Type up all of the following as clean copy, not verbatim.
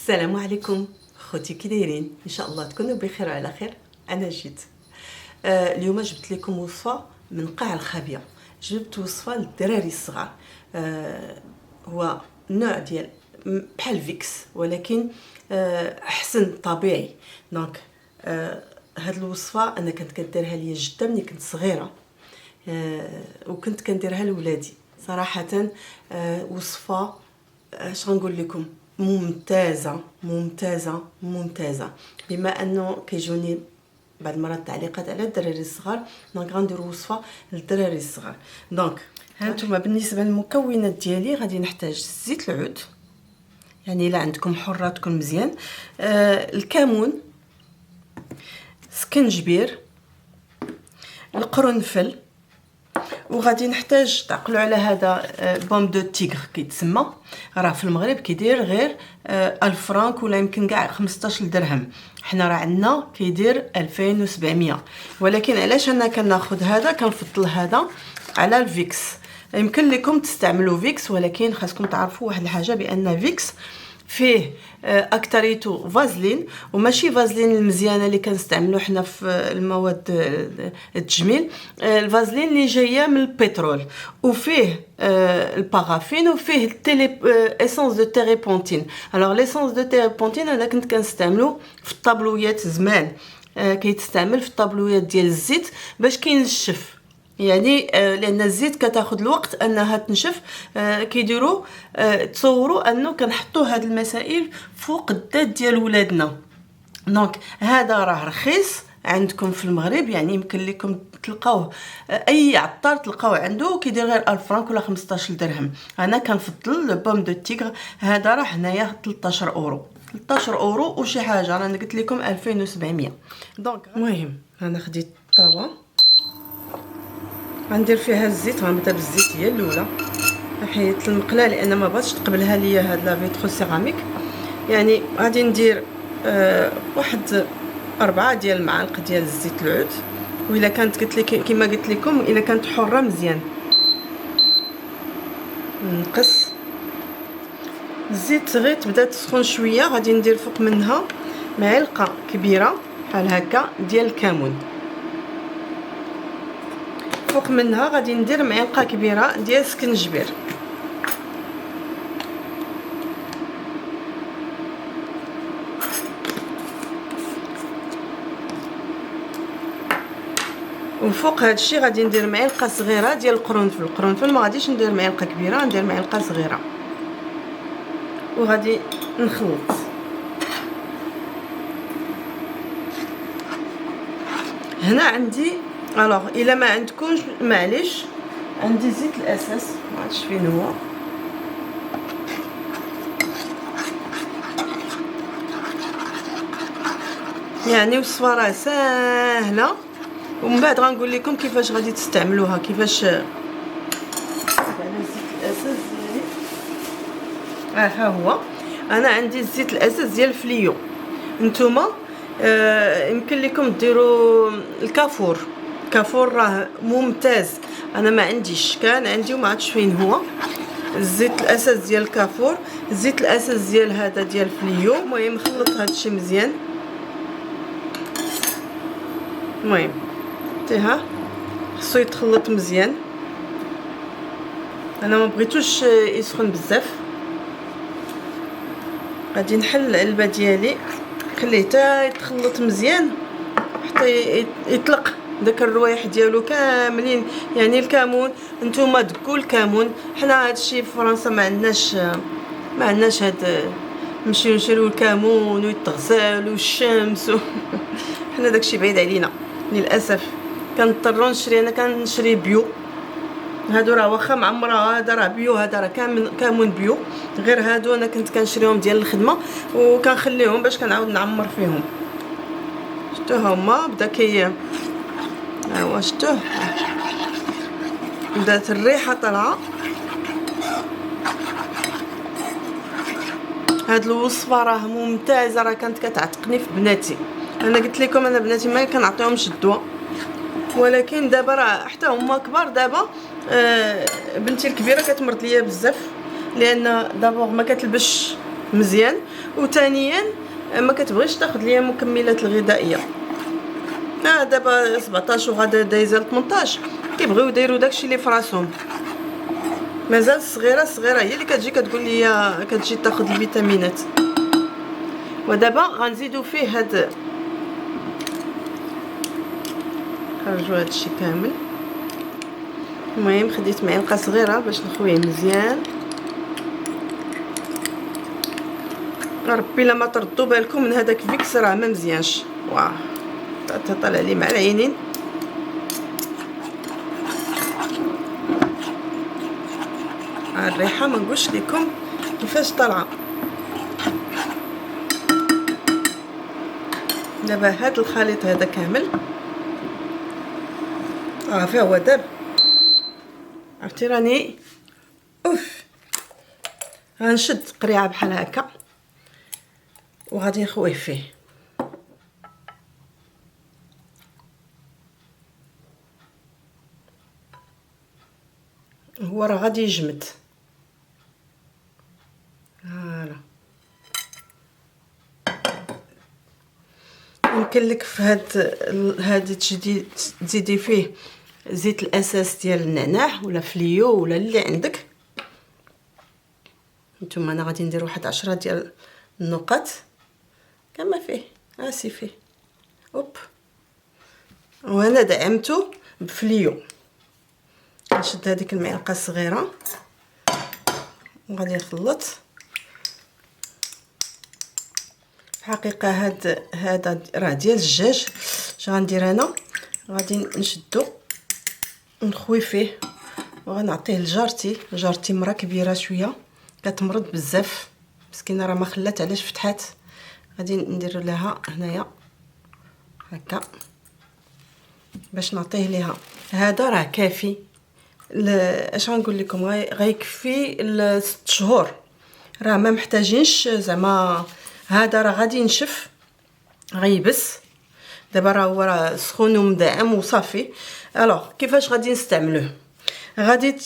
السلام عليكم خوتي، كي دايرين؟ ان شاء الله تكونوا بخير وعلى خير. انا جيت اليوم جبت لكم وصفه من قاع الخابيه. جبت وصفه للدراري الصغار. هو نوع ديال بحال فيكس، ولكن احسن طبيعي. دونك هاد الوصفه انا كنت كديرها ليا جده ملي كنت صغيره، وكنت كنديرها لولادي. صراحه وصفه اش غنقول لكم، ممتازه ممتازه ممتازه. بما انه كيجوني بعض المرات تعليقات على الدراري الصغار، دونك غندير وصفه للدراري الصغار. دونك هانتوما بالنسبه للمكونات ديالي غادي نحتاج زيت العود، يعني الا عندكم حره تكون مزيان، الكمون، سكنجبير، القرنفل، وغادي نحتاج تعقلوا على هذا بوم دو تيغر كيتسمى، راه في المغرب كيدير غير 1000 فرانك ولا يمكن كاع 15 درهم. حنا راه عندنا كيدير 2700، ولكن علاش انا كناخذ هذا؟ كنفضل هذا على الفيكس. يمكن لكم تستعملوا فيكس، ولكن خاصكم تعرفوا واحد الحاجه، بان فيكس فيه اكثريته فازلين، وماشي فازلين المزيانه اللي كنستعملوا حنا في المواد التجميل، الفازلين اللي جايه من البترول، وفيه البارافين، وفيه التيلي اسونس دو تيريبونتين. الوغ ليسونس دو تيريبونتين انا كنت كنستعملو في الطابلويات زمان، كيتستعمل في الطابلويات ديال الزيت باش كينشف، يعني لان الزيت كتاخذ الوقت انها تنشف. كيديروا تصوروا انه كنحطوا هاد المسائل فوق الدات ديال ولادنا. دونك هذا راه رخيص عندكم في المغرب، يعني يمكن لكم تلقاوه اي عطار تلقاوه عنده كيدير غير 1000 فرانك ولا 15 درهم. انا كنفضل لو بوم دو تيغر، هذا راه هنايا 13 اورو، 13 اورو وشي حاجه، انا قلت لكم 2700. دونك المهم انا خديت الطاوه، غندير فيها الزيت. غنبدا بالزيت هي الاولى، حيدت المقله لان ما بغاتش تقبلها ليا هاد لا فيترو سيراميك. يعني غادي ندير واحد 4 ديال المعالق ديال الزيت العود، والا كانت قلت لك كما قلت لكم الا كانت حره مزيان. نقص الزيت غير تبدا تسخن شويه، غادي ندير فوق منها معلقه كبيره بحال هكا ديال الكمون، فوق منها غادي ندير معلقه كبيره ديال السكنجبير، وفوق هادشي غادي ندير معلقه صغيره ديال القرنفل. القرنفل ما غاديش ندير معلقه كبيره، ندير معلقه صغيره، وغادي نخلط. هنا عندي الوغ الا ما عندكمش معليش، عندي زيت الاساس، ما عرفتش فين هو. يعني وصفه راه ساهله، ومن بعد غنقول لكم كيفاش غادي تستعملوها، كيفاش على زيت الاساس ديالي. ها هو انا عندي الزيت الاساس ديال الفليو. نتوما يمكن لكم ديروا الكافور. الكافور راه ممتاز، انا ما عنديش، كان عندي وما عرفتش فين هو. الزيت الاساس ديال الكافور، الزيت الاساس ديال هذا ديال الفليو. المهم نخلط هادشي مزيان. المهم تيها خصو يتخلط مزيان، انا ما بغيتوش يسخن بزاف. غادي نحل العلبه ديالي، خليه حتى يتخلط مزيان حتى يطلق داك الروايح ديالو كاملين. يعني الكمون نتوما دكوا الكمون، حنا هادشي في فرنسا ما عندناش هاد نمشيو نشريو الكمون ويتغسل والشمس حنا داكشي بعيد علينا للاسف. كنضطروا نشري، انا كنشري بيو. هادو راه واخا معمره، هذا راه بيو، هذا راه كامل بيو، غير هادو انا كنت كنشريهم ديال الخدمه وكنخليهم باش كنعاود نعمر فيهم. شتو هما بدا ها هو، شتوه بدات الريحه طالعه. هاد الوصفه راه ممتازه، راه كانت كتعتقني في بناتي. انا قلت لكم انا بناتي ما كنعطيهمش الدواء، ولكن دابا راه حتى هما كبار. دابا بنتي الكبيره كتمرض ليا بزاف، لان دابا ما كتلبسش مزيان. وثانيا ما كتبغيش تاخذ ليا مكملات الغذائيه. دابا 17 وغادا دايزه ل 18 كيبغيو يديروا داكشي اللي فراسهم. مازال صغيره هي اللي كتجي كتقول لي كتجي تاخذ الفيتامينات. ودابا غنزيدو فيه هاد خرجوا هادشي كامل. المهم خديت معلقه صغيره باش نخويه مزيان. ربي الا ما تردوا بالكم من هذاك فيكس راه ما مزيانش. واه طالع لي مع العينين. الريحه ما نقولش لكم كيفاش طالعه. دابا هاد الخليط هذا كامل فيه هو داب. عرفتي راني غنشد قريعه بحال هكا وغادي نخويه فيه. هو راه غادي يجمد. فوالا يمكن لك في هاد تزيدي فيه زيت الاساس ديال النعناع ولا فليو ولا اللي عندك نتوما. انا غادي ندير واحد 10 ديال النقط كما فيه سي فيه وانا دعمته بفليو. نشد هذيك المعلقه الصغيره وغادي نخلط. الحقيقه هذا راه ديال الدجاج. اش غندير انا؟ غادي نشدو نخوي فيه وغنعطيه لجارتي مرا كبيره شويه كتمرض بزاف مسكينه راه ما خلات علاش فتحات. غادي ندير لها هنايا هكا باش نعطيه ليها. هذا راه كافي. اش غنقول لكم غيكفي 6 شهور. راه ما محتاجينش زعما هذا راه غادي ينشف غيبس. دابا راه سخون ومدعم وصافي. الوغ كيفاش غادي نستعملوه؟ غادي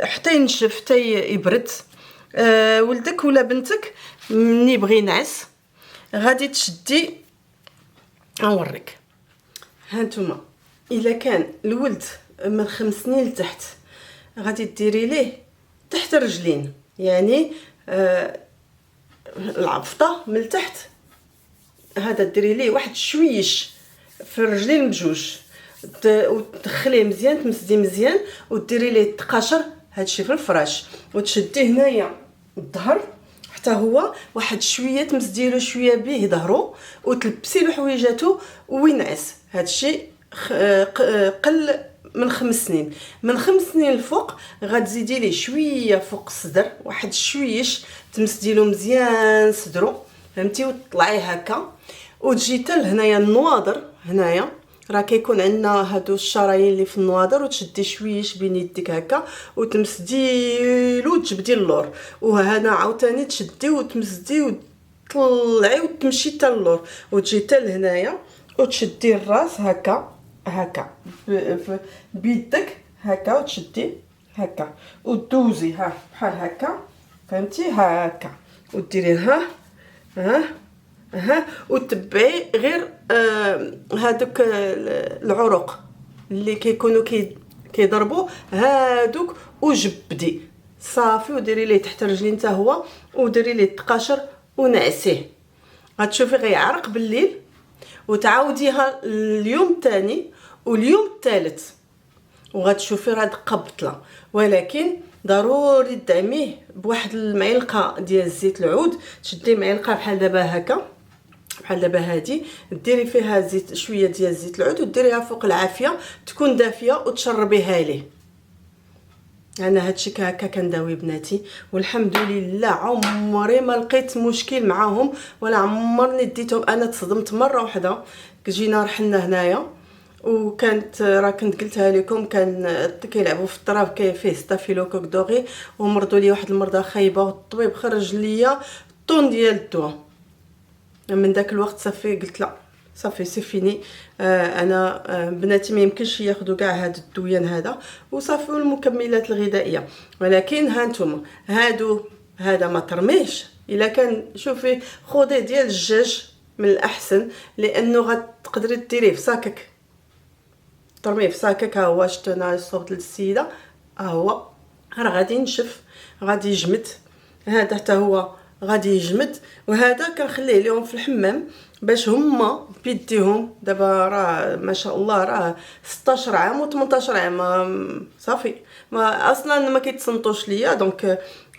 حتى ينشف حتى يبرد. ولدك ولا بنتك مني يبغي ينعس غادي تشدي نوريك. هانتوما الا كان الولد من 5 سنين لتحت غادي ديري ليه تحت الرجلين، يعني العفطه من التحت هذا ديري ليه واحد شويش في الرجلين بجوج وتدخليه مزيان تمسديه مزيان وديري ليه التقاشر هادشي في الفراش وتشديه هنايا الظهر حتى هو واحد شويه تمسدي له شويه به ظهرو وتلبسي له حويجاتو وينعس. هادشي قل من 5 سنين. من 5 سنين الفوق غتزيدي ليه شويه فوق الصدر واحد شويش تمسدي له مزيان صدرو فهمتي وتطلعيه هكا وتجي حتى لهنايا النواظر. هنايا راه كيكون عندنا هادو الشرايين اللي في النواظر وتشدي شويش بين يديك هكا وتمسدي له وتجبدي اللور وهنا عاوتاني تشدي وتمسدي وتطلعي وتمشي حتى اللور وتجي حتى لهنايا وتشدي الراس هكا بيدك هكا وتشدي هكا ودوزي بحال هكا فهمتي هكا وديري وتبعي غير هادوك العروق اللي كيكونوا كيضربوا هادوك وجبدي صافي وديري ليه تحت رجلين حتى هو وديري ليه التقاشر ونعسيه. غتشوفي غيعرق بالليل وتعاوديها اليوم الثاني واليوم الثالث وغتشوفي راه دقه بطله. ولكن ضروري تدعميه بواحد المعلقه ديال زيت العود. تشدي معلقه بحال دابا هكا بحال دابا هادي ديري فيها زيت شويه ديال زيت العود وديريها فوق العافيه تكون دافيه وتشربيها ليه. انا هادشي هكا كنداوي بناتي والحمد لله عمري ما لقيت مشكل معاهم ولا عمرني ديتهم. انا تصدمت مره واحده جينا رحنا هنايا وكانت راه كنت قلتها لكم كان كيلعبوا في الطراب فيه ستافيلوكوك دوغي ومرضوا لي واحد المرضى خايبه والطبيب خرج ليا طون ديال الدواء. من داك الوقت صافي قلت لا صافي سي فيني. انا بناتي ما يمكنش ياخذوا كاع هاد الدويان هذا وصافي المكملات الغذائيه. ولكن ها نتوما هذا ما ترميش الا كان شوفي خذي ديال الدجاج من الاحسن، لانه غتقدري ديريه في ساكك، ترميه في ساكك. ها هو شفتو انا صوبت للسيده، ها هو راه غادي ينشف، غادي يجمد. هذا حتى هو غادي يجمد، وهذا كنخليه لهم في الحمام باش هما بيديهم. دابا راه ما شاء الله راه 16 عام و 18 عام صافي، ما اصلا ما كيتصنتوش ليا، دونك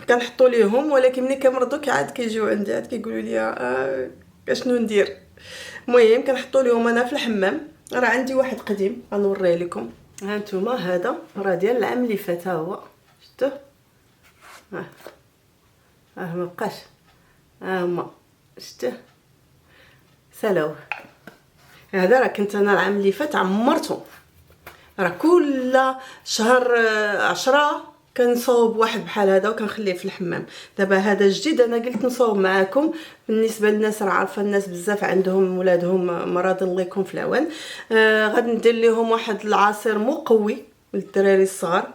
كنحطوا ليهم. ولكن ملي كيمرضوا عاد كيجيو عندي، عاد كيقولوا لي اشنو ندير. المهم كنحطوا لهم انا في الحمام. راه عندي واحد قديم غنوريه لكم، ها انتم، هذا راه ديال العام اللي فات، ها هو شفتوه، ما بقاش، ها هما شفتوه سلاوه. هذا راه كنت انا العام اللي فات عمرته، راه كل شهر 10 كنصاوب واحد بحال هذا وكنخليه في الحمام. دابا هذا جديد، انا قلت نصاوب معاكم بالنسبه للناس، راه عارفه الناس بزاف عندهم ولادهم مرض الله يكون في العوان. غادي ندير لهم واحد العصير مقوي للدراري الصغار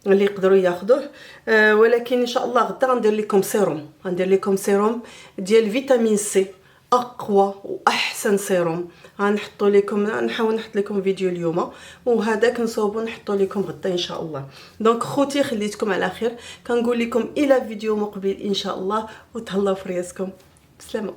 اللي يقدروا ياخذوه. ولكن ان شاء الله غدا غندير لكم سيروم، غندير لكم سيروم ديال فيتامين سي، اقوى واحسن سيروم. غنحطوا لكم، نحاول نحط لكم فيديو اليوم، وهذاك نصوبو نحطوا لكم غدا ان شاء الله. دونك خوتي خليتكم على خير، كنقول لكم الى فيديو مقبل ان شاء الله، وتهلاو في رياسكم. بسلامه.